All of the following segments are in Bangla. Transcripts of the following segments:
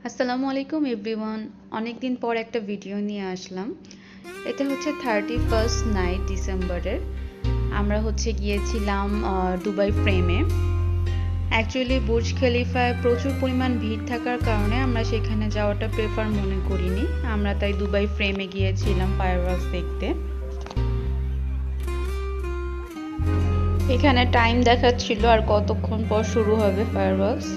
আসসালামু আলাইকুম এভরিওয়ান। অনেকদিন পর একটা ভিডিও নিয়ে আসলাম। এটা হচ্ছে 31st নাইট ডিসেম্বরের। আমরা গিয়েছিলাম দুবাই ফ্রেমে। অ্যাকচুয়ালি বুর্জ খলিফায় প্রচুর পরিমাণ ভিড় থাকার কারণে আমরা সেখানে যাওয়াটা প্রেফার মনে করিনি। আমরা তাই দুবাই ফ্রেমে গিয়েছিলাম ফায়ারওয়ার্কস দেখতে। এখানে টাইম দেখাচ্ছিল আর কতক্ষণ পর শুরু হবে ফায়ারওয়ার্কস।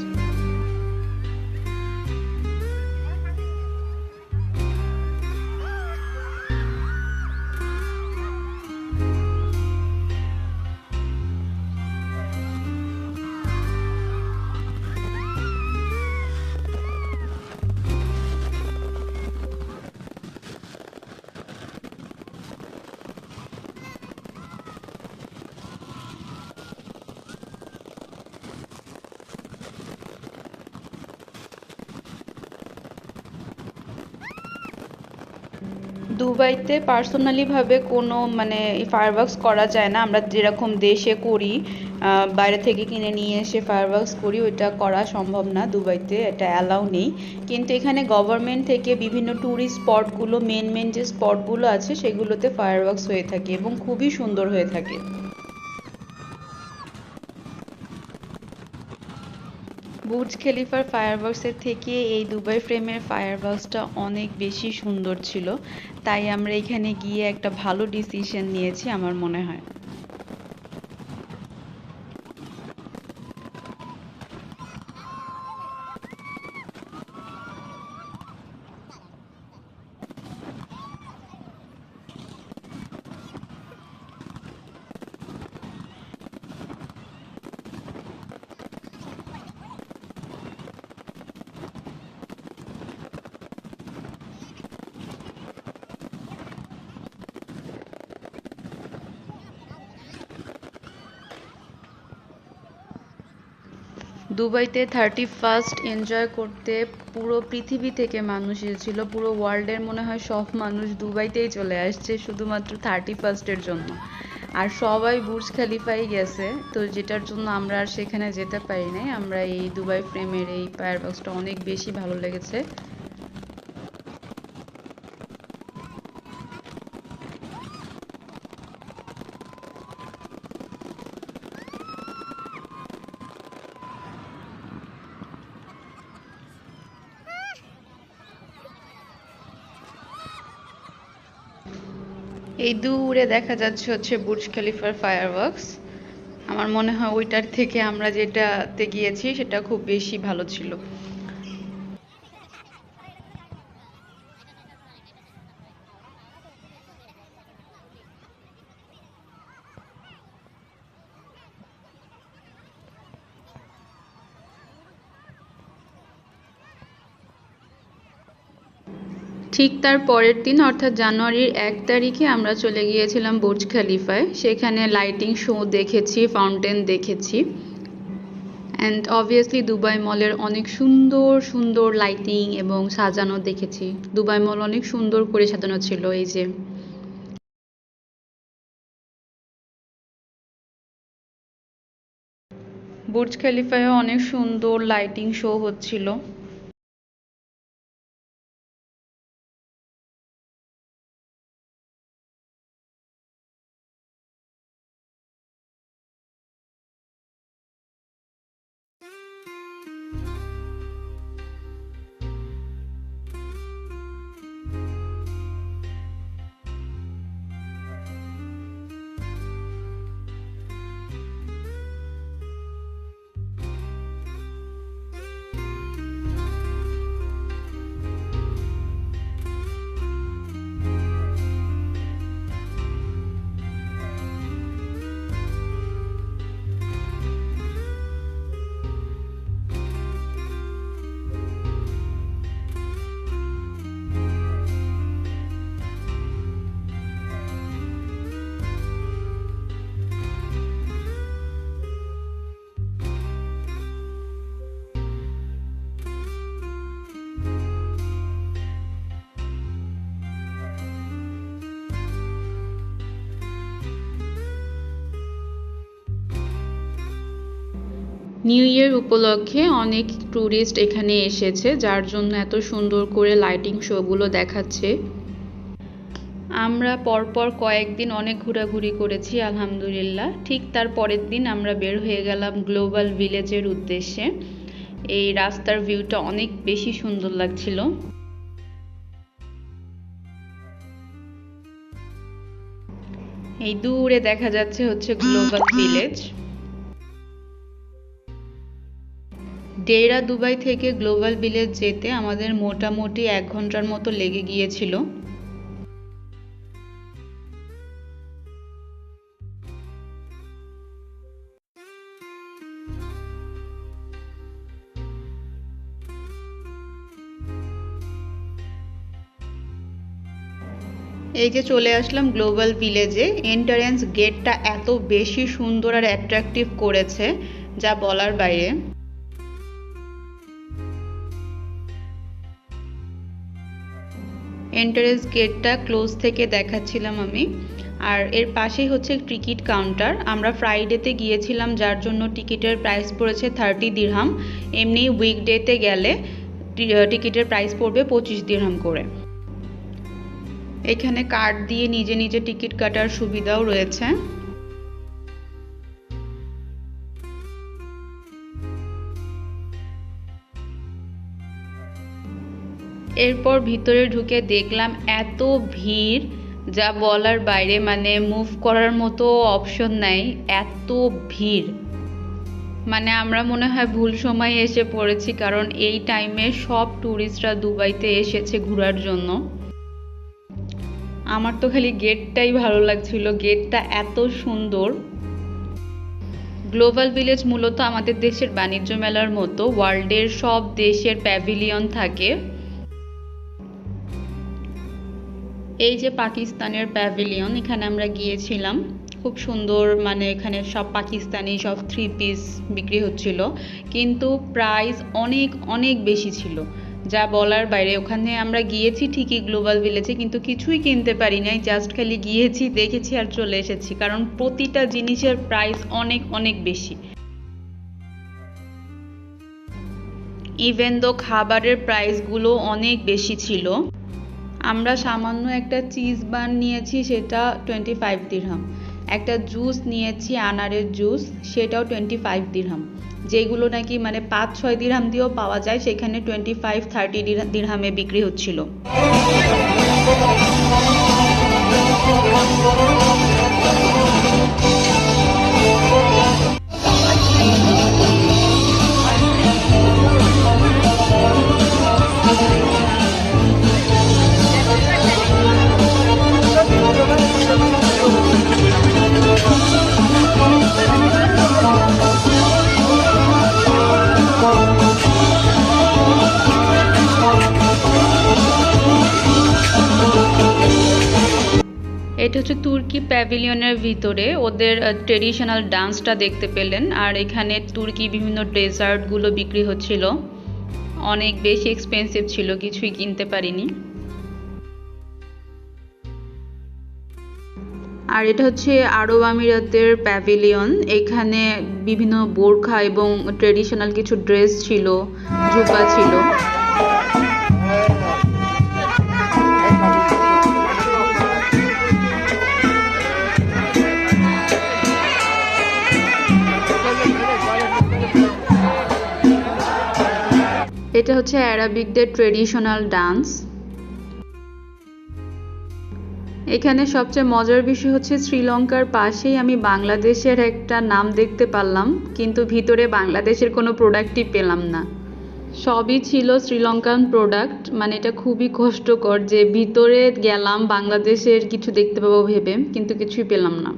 দুবাইতে পার্সোনালি ভাবে কোনো ফায়ারওয়ার্কস করা যায় না। আমরা যেরকম দেশে করি, বাইরে থেকে কিনে নিয়ে এসে ফায়ারওয়ার্কস করি, ওইটা করা সম্ভব না দুবাইতে, এটা অ্যালাউ নেই। কিন্তু এখানে গভর্নমেন্ট থেকে বিভিন্ন ট্যুরিস্ট স্পটগুলো, মেন মেন যে স্পটগুলো আছে সেগুলোতে ফায়ারওয়ার্কস হয়ে থাকে এবং খুবই সুন্দর হয়ে থাকে। বুর্জ খলিফার ফায়ারওয়ার্কসের থেকে এই দুবাই ফ্রেমের ফায়ারওয়ার্কসটা অনেক বেশি সুন্দর ছিল। তাই আমরা এখানে গিয়ে একটা ভালো ডিসিশন নিয়েছি আমার মনে হয়। দুবাইতে 31st এনজয় করতে পুরো পৃথিবী থেকে মানুষ এসেছিল। পুরো ওয়ার্ল্ডের মনে হয় সব মানুষ দুবাইতেই চলে আসছে শুধুমাত্র 31st-এর জন্য। আর সবাই বুর্জ খলিফায় গেছে, তো যেটার জন্য আমরা আর সেখানে যেতে পারি নাই। আমরা এই দুবাই ফ্রেমের এই ফায়ারবক্সটা অনেক বেশি ভালো লেগেছে। এই দূরে দেখা যাচ্ছে বুর্জ খলিফার ফায়ারওয়ার্কস। আমার মনে হয় ওইটার থেকে আমরা যেটাতে গিয়েছি সেটা খুব বেশি ভালো ছিল। ঠিক তার পরের দিন অর্থাৎ জানুয়ারির 1 তারিখে আমরা চলে গিয়েছিলাম বুর্জ খলিফায়। সেখানে লাইটিং শো দেখেছি, ফাউন্টেন দেখেছি, অ্যান্ড অবভিয়াসলি দুবাই মলের অনেক সুন্দর সুন্দর লাইটিং এবং সাজানো দেখেছি। দুবাই মল অনেক সুন্দর করে সাজানো ছিল। এই যে বুর্জ খলিফায়ও অনেক সুন্দর লাইটিং শো হচ্ছিল। নিউ ইয়ার উপলক্ষে অনেক ট্যুরিস্ট এখানে এসেছে, যার জন্য এত সুন্দর করে লাইটিং শোগুলো দেখাচ্ছে। আমরা পরপর কয়েকদিন অনেক ঘোরাঘুরি করেছি আলহামদুলিল্লাহ। ঠিক তার পরের দিন আমরা বের হয়ে গেলাম গ্লোবাল ভিলেজের উদ্দেশ্যে। এই রাস্তার ভিউটা অনেক বেশি সুন্দর লাগছিল। এই দূরে দেখা যাচ্ছে হচ্ছে গ্লোবাল ভিলেজ। ডেরা দুবাই থেকে গ্লোবাল ভিলেজ যেতে আমাদের মোটামুটি 1 ঘন্টার মতো লেগে গিয়েছিল। এই যে চলে আসলাম গ্লোবাল ভিলেজে। এন্ট্রান্স গেটটা এত বেশি সুন্দর আর অ্যাট্রাকটিভ করেছে যা বলার বাইরে। এন্ট্রান্স গেটটা ক্লোজ থেকে দেখাচ্ছিলাম আমি। আর এর পাশেই হচ্ছে টিকিট কাউন্টার। আমরা ফ্রাইডেতে গিয়েছিলাম, যার জন্য টিকিটের প্রাইস পড়েছে 30 দিরহাম। এমনি উইকডেতে গেলে টিকিটের প্রাইস পড়বে 25 দিরহাম করে। এখানে কার্ড দিয়ে নিজে নিজে টিকিট কাটার সুবিধাও রয়েছে। এরপর ভিতরে ঢুকে দেখলাম এত ভিড় যা বলার বাইরে, মানে মুভ করার মতো অপশন নাই, এত ভিড়। মানে আমরা মনে হয় ভুল সময়ে এসে পড়েছি, কারণ এই টাইমে সব ট্যুরিস্টরা দুবাইতে এসেছে ঘোরার জন্য। আমার তো খালি গেটটাই ভালো লাগছিল, গেটটা এত সুন্দর। গ্লোবাল ভিলেজ মূলত আমাদের দেশের বাণিজ্য মেলার মতো ওয়ার্ল্ডের সব দেশের প্যাভিলিয়ন থাকে। এই যে পাকিস্তানের প্যাভিলিয়ন, এখানে আমরা গিয়েছিলাম, খুব সুন্দর। মানে এখানে সব পাকিস্তানি সব 3 পিস বিক্রি হচ্ছিল, কিন্তু প্রাইস অনেক অনেক বেশি ছিল যা বলার বাইরে। ওখানে আমরা গিয়েছি ঠিকই গ্লোবাল ভিলেজে, কিন্তু কিছুই কিনতে পারি নাই, জাস্ট খালি গিয়েছি, দেখেছি আর চলে এসেছি, কারণ প্রতিটা জিনিসের প্রাইস অনেক অনেক বেশি। ইভেন দো খাবারের প্রাইসগুলো অনেক বেশি ছিল। আমরা সামান্য একটা চিজ বান নিয়েছি, সেটা 25 দিরহাম। একটা জুস নিয়েছি, আনারের জুস, সেটাও 25 দিরহাম। যেগুলো নাকি মানে 5-6 দিরহাম দিয়েও পাওয়া যায়, সেখানে 25-30 দিরহামে বিক্রি হচ্ছিল। এটা হচ্ছে তুর্কি প্যাভিলিয়নের ভিতরে ওদের ট্রেডিশনাল ডান্সটা দেখতে পেলেন। আর এখানে তুর্কি বিভিন্ন ডেজার্টগুলো বিক্রি হচ্ছিল, অনেক বেশি এক্সপেন্সিভ ছিল, কিছুই কিনতে পারিনি। আর এটা হচ্ছে আরব আমিরাতের প্যাভিলিয়ন। এখানে বিভিন্ন বোরখা এবং ট্রেডিশনাল কিছু ড্রেস ছিল, জুব্বা ছিল। এটা হচ্ছে আরবিকদের ট্রেডিশনাল ডান্স। এখানে সবচেয়ে মজার বিষয় হচ্ছে শ্রীলঙ্কার পাশেই আমি বাংলাদেশের একটা নাম দেখতে পারলাম, কিন্তু ভিতরে বাংলাদেশের কোনো প্রোডাক্টই পেলাম না, সবই ছিল শ্রীলঙ্কান প্রোডাক্ট। মানে এটা খুবই কষ্টকর যে ভিতরে গেলাম বাংলাদেশের কিছু দেখতে পাবো ভেবে, কিন্তু কিছুই পেলাম না।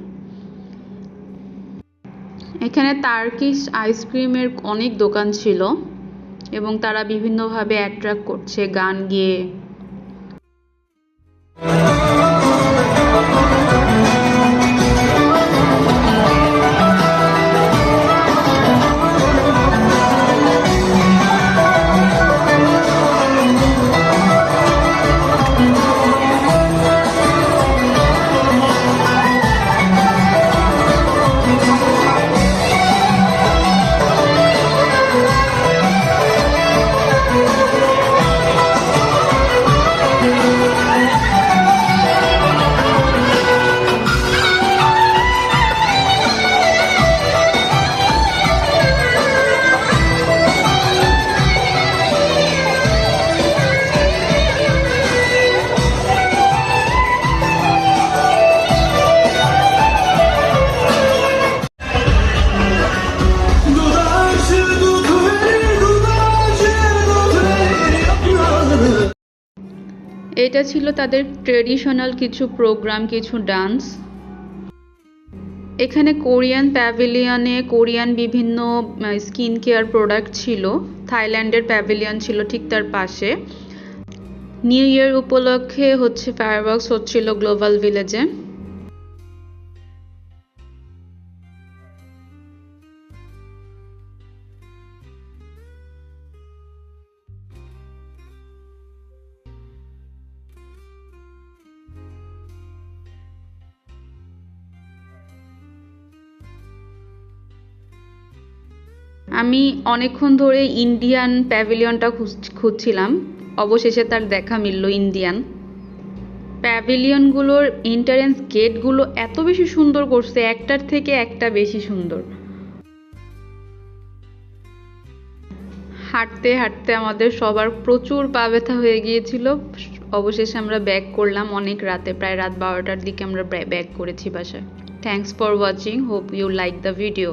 এখানে টার্কিশ আইসক্রিমের অনেক দোকান ছিল এবং তারা বিভিন্নভাবে অ্যাট্রাক্ট করছে গান গেয়ে। এটা ছিল তাদের ট্রেডিশনাল কিছু প্রোগ্রাম, কিছু ডান্স। এখানে কোরিয়ান প্যাভিলিয়নে কোরিয়ান বিভিন্ন স্কিন কেয়ার প্রোডাক্ট ছিল। থাইল্যান্ডের প্যাভিলিয়ন ছিল ঠিক তার পাশে। নিউ ইয়ার উপলক্ষে হচ্ছে ফায়ারওয়ার্কস হচ্ছিল গ্লোবাল ভিলেজে। আমি অনেকক্ষণ ধরে ইন্ডিয়ান প্যাভিলিয়নটা খুঁজছিলাম, অবশেষে তার দেখা মিলল। ইন্ডিয়ান প্যাভিলিয়নগুলোর এন্ট্রান্স গেটগুলো এত বেশি সুন্দর করছে, একটার থেকে একটা বেশি সুন্দর। হাঁটতে হাঁটতে আমাদের সবার প্রচুর পা ব্যথা হয়ে গিয়েছিল। অবশেষে আমরা ব্যাক করলাম অনেক রাতে, প্রায় রাত 12টার দিকে আমরা ব্যাক করেছি বাসায়। Thanks for watching, hope you like the video.